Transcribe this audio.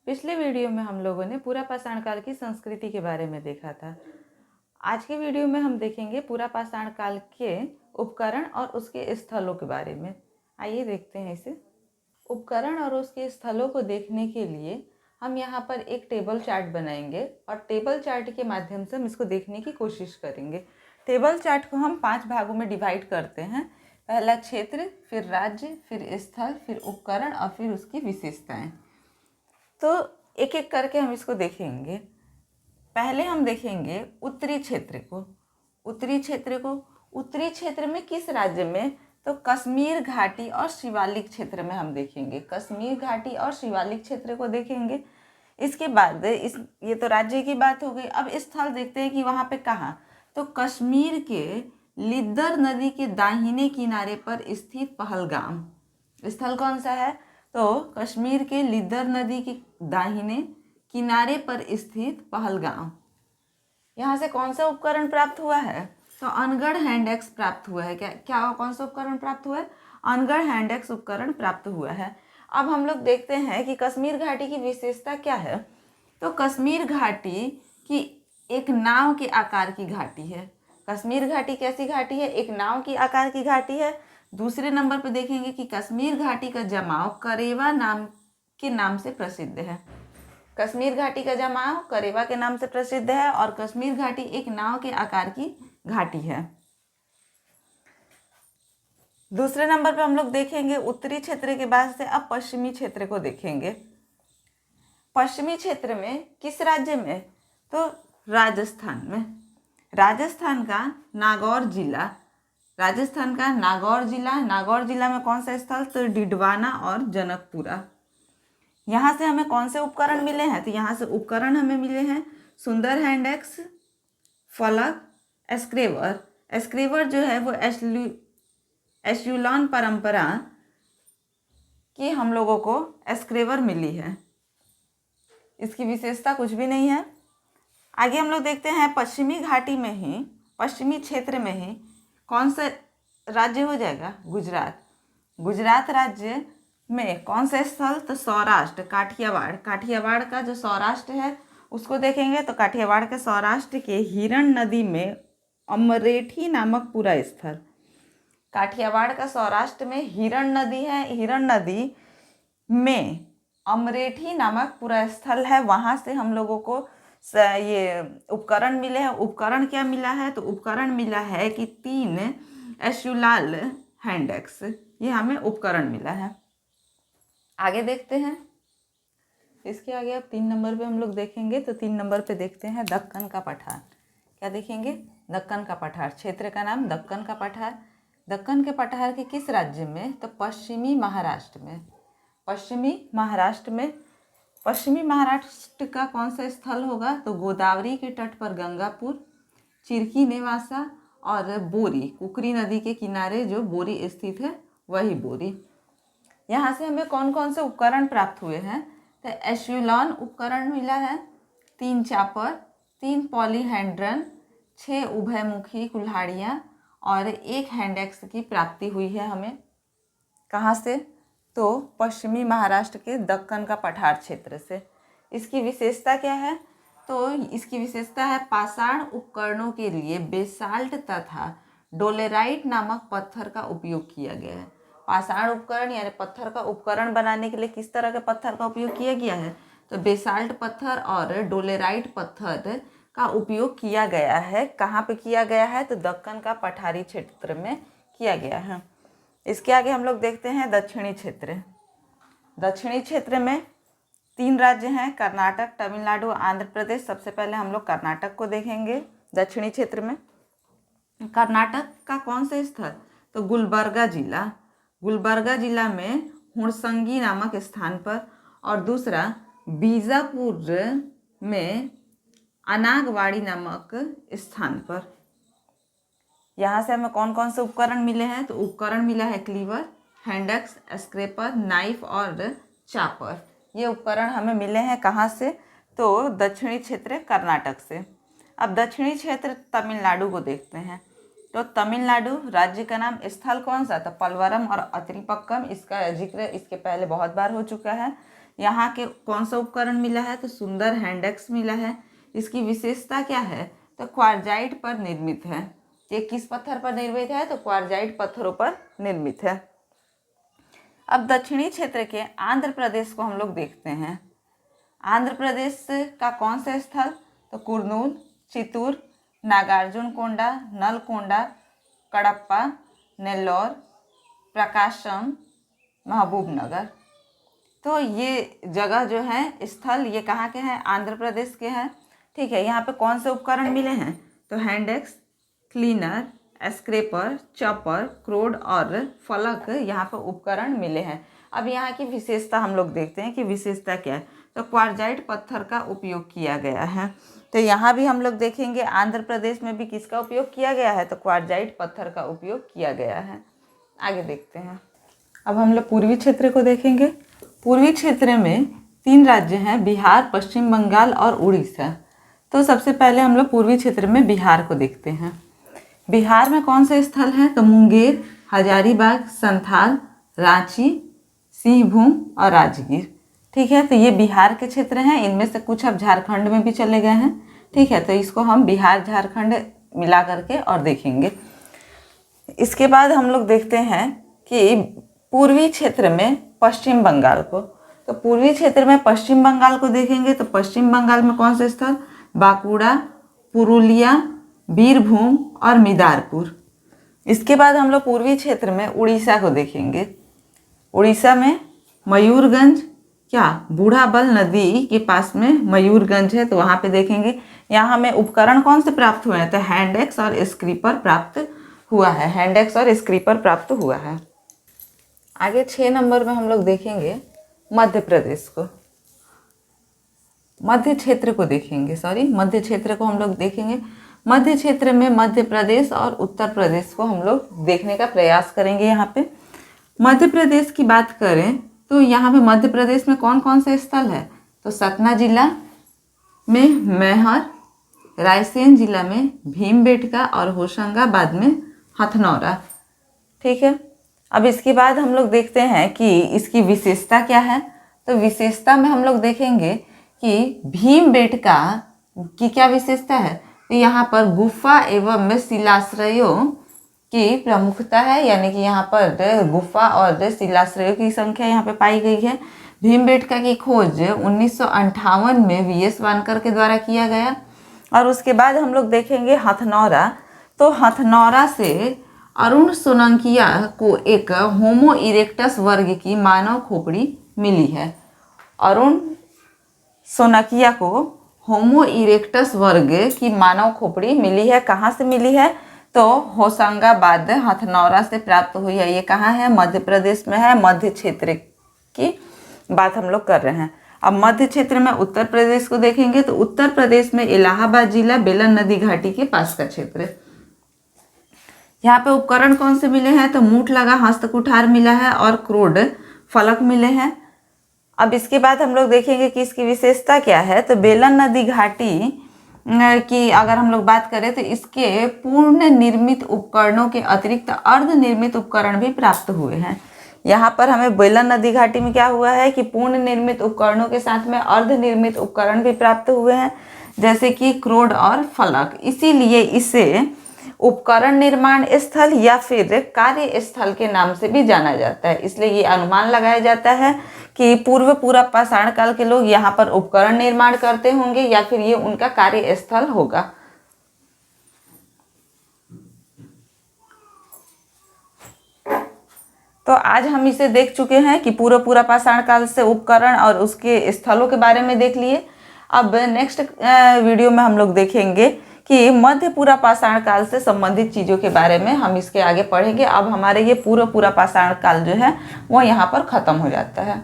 पिछले वीडियो में हम लोगों ने पूरा पाषाण काल की संस्कृति के बारे में देखा था। आज के वीडियो में हम देखेंगे पूरा पाषाण काल के उपकरण और उसके स्थलों के बारे में। आइए देखते हैं इसे। उपकरण और उसके स्थलों को देखने के लिए हम यहाँ पर एक टेबल चार्ट बनाएंगे और टेबल चार्ट के माध्यम से हम इसको देखने की कोशिश करेंगे। टेबल चार्ट को हम 5 भागों में डिवाइड करते हैं। पहला क्षेत्र, फिर राज्य, फिर स्थल, फिर उपकरण और फिर उसकी विशेषताएं। तो एक एक करके हम इसको देखेंगे। पहले हम देखेंगे उत्तरी क्षेत्र को। उत्तरी क्षेत्र में किस राज्य में? तो कश्मीर घाटी और शिवालिक क्षेत्र में हम देखेंगे। कश्मीर घाटी और शिवालिक क्षेत्र को देखेंगे। इसके बाद ये तो राज्य की बात हो गई। अब स्थल देखते हैं कि वहाँ पे कहाँ। तो कश्मीर के लिद्दर नदी के दाहिने किनारे पर स्थित पहलगाम स्थल कौन सा है? तो कश्मीर के लिद्दर नदी के दाहिने किनारे पर स्थित पहलगाम। यहाँ से कौन सा उपकरण प्राप्त हुआ है? तो अनगढ़ हैंडएक्स प्राप्त हुआ है। क्या कौन सा उपकरण प्राप्त हुआ है? अनगढ़ हैंडएक्स उपकरण प्राप्त हुआ है। अब हम लोग देखते हैं कि कश्मीर घाटी की विशेषता क्या है। तो कश्मीर घाटी की एक नाव के आकार की घाटी है। कश्मीर घाटी कैसी घाटी है? एक नाव की आकार की घाटी है। दूसरे नंबर पर देखेंगे कि कश्मीर घाटी का जमाव करेवा नाम के नाम से प्रसिद्ध है। कश्मीर घाटी का जमाव करेवा के नाम से प्रसिद्ध है और कश्मीर घाटी एक नाव के आकार की घाटी है। दूसरे नंबर पर हम लोग देखेंगे उत्तरी क्षेत्र के बाद से अब पश्चिमी क्षेत्र को देखेंगे। पश्चिमी क्षेत्र में किस राज्य में? तो राजस्थान में। राजस्थान का नागौर जिला नागौर जिला में कौन सा स्थल? तो डिडवाना और जनकपुरा। यहाँ से हमें कौन से उपकरण मिले हैं? तो यहाँ से उपकरण हमें मिले हैं सुंदर हैंडएक्स, फलक, एस्क्रेवर। एस्क्रेवर जो है वो एशुलान परंपरा की हम लोगों को एस्क्रेवर मिली है। इसकी विशेषता कुछ भी नहीं है। आगे हम लोग देखते हैं पश्चिमी घाटी में ही, पश्चिमी क्षेत्र में ही कौन सा राज्य हो जाएगा? गुजरात। गुजरात राज्य में कौन सा स्थल? तो सौराष्ट्र, काठियावाड़ का जो सौराष्ट्र है उसको देखेंगे। तो काठियावाड़ के सौराष्ट्र के हिरण नदी में अमरेठी नामक पूरा स्थल। काठियावाड़ का सौराष्ट्र में हिरण नदी है। हिरण नदी में अमरेठी नामक पूरा स्थल है। वहाँ से हम लोगों को ये उपकरण मिले हैं। उपकरण क्या मिला है? तो उपकरण मिला है कि 3 एशुलाल हैंडएक्स, ये हमें उपकरण मिला है। आगे देखते हैं। इसके आगे अब 3 नंबर पे हम लोग देखेंगे। तो 3 नंबर पे देखते हैं दक्कन का पठार। क्या देखेंगे? दक्कन का पठार। क्षेत्र का नाम दक्कन का पठार। दक्कन के पठार के किस राज्य में? तो पश्चिमी महाराष्ट्र में। पश्चिमी महाराष्ट्र का कौन सा स्थल होगा? तो गोदावरी के तट पर गंगापुर, चिरकी नेवासा और बोरी, कुकरी नदी के किनारे जो बोरी स्थित है वही बोरी। यहाँ से हमें कौन कौन से उपकरण प्राप्त हुए हैं? तो एशुलान उपकरण मिला है, 3 चापर, 3 पॉलीहेंड्रन, 6 उभयमुखी कुल्हाड़ियाँ और 1 हैंडएक्स की प्राप्ति हुई है हमें। कहाँ से? तो पश्चिमी महाराष्ट्र के दक्कन का पठार क्षेत्र से। इसकी विशेषता क्या है? तो इसकी विशेषता है पाषाण उपकरणों के लिए बेसाल्ट तथा डोलेराइट नामक पत्थर का उपयोग किया गया है। पाषाण उपकरण यानी पत्थर का उपकरण बनाने के लिए किस तरह के पत्थर का उपयोग किया गया है? तो बेसाल्ट पत्थर और डोलेराइट पत्थर का उपयोग किया गया है। कहाँ पे किया गया है? तो दक्कन का पठारी क्षेत्र में किया गया है। इसके आगे हम लोग देखते हैं दक्षिणी क्षेत्र। दक्षिणी क्षेत्र में 3 राज्य हैं, कर्नाटक, तमिलनाडु, आंध्र प्रदेश। सबसे पहले हम लोग कर्नाटक को देखेंगे। दक्षिणी क्षेत्र में कर्नाटक का कौन सा स्थल? तो गुलबर्गा जिला में हुणसंगी नामक स्थान पर, और दूसरा बीजापुर में अनागवाड़ी नामक स्थान पर। यहाँ से हमें कौन कौन से उपकरण मिले हैं? तो उपकरण मिला है क्लीवर, हैंडएक्स, स्क्रैपर, नाइफ और चापर। ये उपकरण हमें मिले हैं कहाँ से? तो दक्षिणी क्षेत्र कर्नाटक से। अब दक्षिणी क्षेत्र तमिलनाडु को देखते हैं। तो तमिलनाडु राज्य का नाम, स्थल कौन सा? तो पलवरम और अत्रिपक्कम। इसका जिक्र इसके पहले बहुत बार हो चुका है। यहाँ के कौन सा उपकरण मिला है, तो सुंदर हैंडेक्स मिला है। इसकी विशेषता क्या है, तो क्वार्जाइट पर निर्मित है। ये किस पत्थर पर निर्मित है, तो क्वार्जाइट पत्थरों पर निर्मित है। अब दक्षिणी क्षेत्र के आंध्र प्रदेश को हम लोग देखते हैं। आंध्र प्रदेश का कौन सा स्थल, तो कुर्नूल, चित्तूर, नागार्जुनकोंडा, नलकोंडा, कडप्पा, नेल्लौर, प्रकाशम, महबूबनगर। तो ये जगह जो है, स्थल, ये कहाँ के हैं, आंध्र प्रदेश के हैं। ठीक है, यहाँ पे कौन से उपकरण मिले हैं, तो हैंडेक्स, क्लीनर, स्क्रैपर, चॉपर, क्रोड और फलक यहाँ पर उपकरण मिले हैं। अब यहाँ की विशेषता हम लोग देखते हैं कि विशेषता क्या है, तो क्वार्जाइट पत्थर का उपयोग किया गया है। तो यहाँ भी हम लोग देखेंगे आंध्र प्रदेश में भी किसका उपयोग किया गया है, तो क्वार्जाइट पत्थर का उपयोग किया गया है। आगे देखते हैं। अब हम लोग पूर्वी क्षेत्र को देखेंगे। पूर्वी क्षेत्र में 3 राज्य हैं, बिहार, पश्चिम बंगाल और उड़ीसा। तो सबसे पहले हम लोग पूर्वी क्षेत्र में बिहार को देखते हैं। बिहार में कौन से स्थल हैं, तो मुंगेर, हजारीबाग, संथाल, रांची, सिंहभूम और राजगीर। ठीक है, तो ये बिहार के क्षेत्र हैं। इनमें से कुछ अब झारखंड में भी चले गए हैं। ठीक है, तो इसको हम बिहार झारखंड मिला करके और देखेंगे। इसके बाद हम लोग देखते हैं कि पूर्वी क्षेत्र में पश्चिम बंगाल को। तो पूर्वी क्षेत्र में पश्चिम बंगाल को देखेंगे तो पश्चिम बंगाल में कौन से स्थल, बांकुड़ा, पुरुलिया, बीरभूम और मिदारपुर। इसके बाद हम लोग पूर्वी क्षेत्र में उड़ीसा को देखेंगे। उड़ीसा में मयूरगंज, क्या बूढ़ाबल नदी के पास में मयूरगंज है, तो वहाँ पे देखेंगे। यहाँ हमें उपकरण कौन से प्राप्त हुए हैं, तो हैंडेक्स और स्क्रीपर प्राप्त हुआ है। हैंडेक्स और स्क्रीपर प्राप्त हुआ है। आगे 6 नंबर में हम लोग देखेंगे मध्य प्रदेश को। मध्य क्षेत्र को देखेंगे, मध्य क्षेत्र को हम लोग देखेंगे। मध्य क्षेत्र में मध्य प्रदेश और उत्तर प्रदेश को हम लोग देखने का प्रयास करेंगे। यहाँ पे मध्य प्रदेश की बात करें तो यहाँ पे मध्य प्रदेश में कौन कौन से स्थल है, तो सतना जिला में मैहर, रायसेन जिला में भीमबेटका और होशंगाबाद में हथनौरा। ठीक है, अब इसके बाद हम लोग देखते हैं कि इसकी विशेषता क्या है। तो विशेषता में हम लोग देखेंगे कि भीमबेटका की क्या विशेषता है, तो यहाँ पर गुफा एवं शिलाश्रयों की प्रमुखता है, यानी कि यहाँ पर गुफा और शिलाश्रयों की संख्या यहाँ पे पाई गई है। भीमबेटका की खोज 1958 में वीएस वानकर के द्वारा किया गया। और उसके बाद हम लोग देखेंगे हथनौरा। तो हथनौरा से अरुण सोलंकिया को एक होमो इरेक्टस वर्ग की मानव खोपड़ी मिली है। अरुण सोलंकिया को होमो इरेक्टस वर्ग की मानव खोपड़ी मिली है। कहाँ से मिली है, तो होशंगाबाद हथनौरा से प्राप्त हुई है। ये कहाँ है, मध्य प्रदेश में है। मध्य क्षेत्र की बात हम लोग कर रहे हैं। अब मध्य क्षेत्र में उत्तर प्रदेश को देखेंगे तो उत्तर प्रदेश में इलाहाबाद जिला, बेलन नदी घाटी के पास का क्षेत्र। यहाँ पे उपकरण कौन से मिले हैं, तो मूठ लगा हस्तकुठार मिला है और क्रोड फलक मिले हैं। अब इसके बाद हम लोग देखेंगे कि इसकी विशेषता क्या है। तो बेलन नदी घाटी की अगर हम लोग बात करें तो इसके पूर्ण निर्मित उपकरणों के अतिरिक्त अर्ध निर्मित उपकरण भी प्राप्त हुए हैं। यहाँ पर हमें बेलन नदी घाटी में क्या हुआ है कि पूर्ण निर्मित उपकरणों के साथ में अर्ध निर्मित उपकरण भी प्राप्त हुए हैं, जैसे कि क्रोड और फलक। इसीलिए इसे उपकरण निर्माण स्थल या फिर कार्य स्थल के नाम से भी जाना जाता है। इसलिए ये अनुमान लगाया जाता है कि पूर्व पाषाण काल के लोग यहाँ पर उपकरण निर्माण करते होंगे या फिर ये उनका कार्य स्थल होगा। तो आज हम इसे देख चुके हैं कि पूर्व पाषाण काल से उपकरण और उसके स्थलों के बारे में देख लिए। अब नेक्स्ट वीडियो में हम लोग देखेंगे कि मध्य पाषाण काल से संबंधित चीज़ों के बारे में हम इसके आगे पढ़ेंगे। अब हमारे ये पूर्व पाषाण काल जो है वो यहाँ पर ख़त्म हो जाता है।